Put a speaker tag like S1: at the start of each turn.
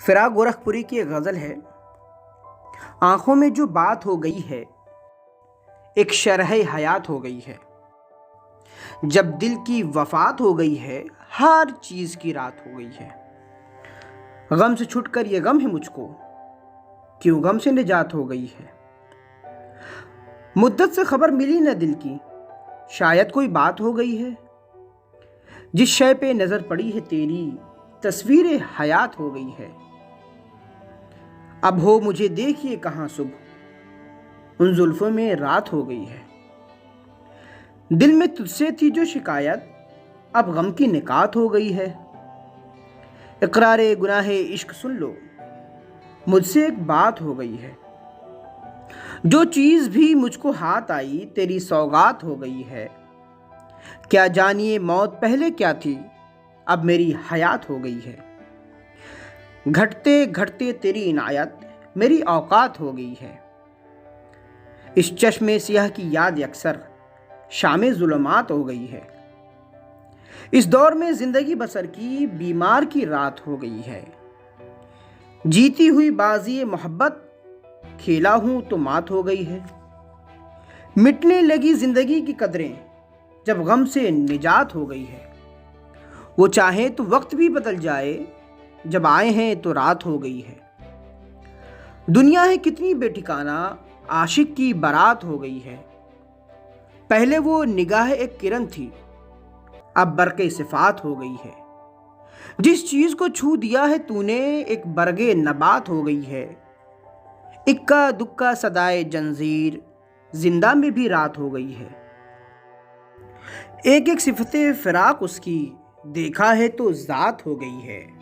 S1: फिराक गोरखपुरी की एक गज़ल है। आंखों में जो बात हो गई है एक शरह हयात हो गई है। जब दिल की वफात हो गई है हर चीज की रात हो गई है। गम से छुटकर ये गम है मुझको, क्यों गम से निजात हो गई है। मुद्दत से खबर मिली न दिल की, शायद कोई बात हो गई है। जिस शय पे नजर पड़ी है तेरी तस्वीर हयात हो गई है। अब हो मुझे देखिए कहां सुबह, उन जुल्फों में रात हो गई है। दिल में तुझसे थी जो शिकायत, अब गम की निकात हो गई है। इकरारे गुनाहे इश्क सुन लो, मुझसे एक बात हो गई है। जो चीज भी मुझको हाथ आई तेरी सौगात हो गई है। क्या जानिए मौत पहले क्या थी, अब मेरी हयात हो गई है। घटते घटते तेरी इनायत मेरी औकात हो गई है। इस चश्मे सियाह की याद अक्सर शामे जुल्मात हो गई है। इस दौर में जिंदगी बसर की बीमार की रात हो गई है। जीती हुई बाजी मोहब्बत खेला हूं तो मात हो गई है। मिटने लगी जिंदगी की कदरें जब गम से निजात हो गई है। वो चाहे तो वक्त भी बदल जाए, जब आए हैं तो रात हो गई है। दुनिया है कितनी बेठिकाना, आशिक की बारात हो गई है। पहले वो निगाह एक किरण थी, अब बरके सिफात हो गई है। जिस चीज को छू दिया है तूने एक बरगे नबात हो गई है। इक्का दुक्का सदाए जंजीर जिंदा में भी रात हो गई है। एक एक सिफते फिराक उसकी देखा है तो जात हो गई है।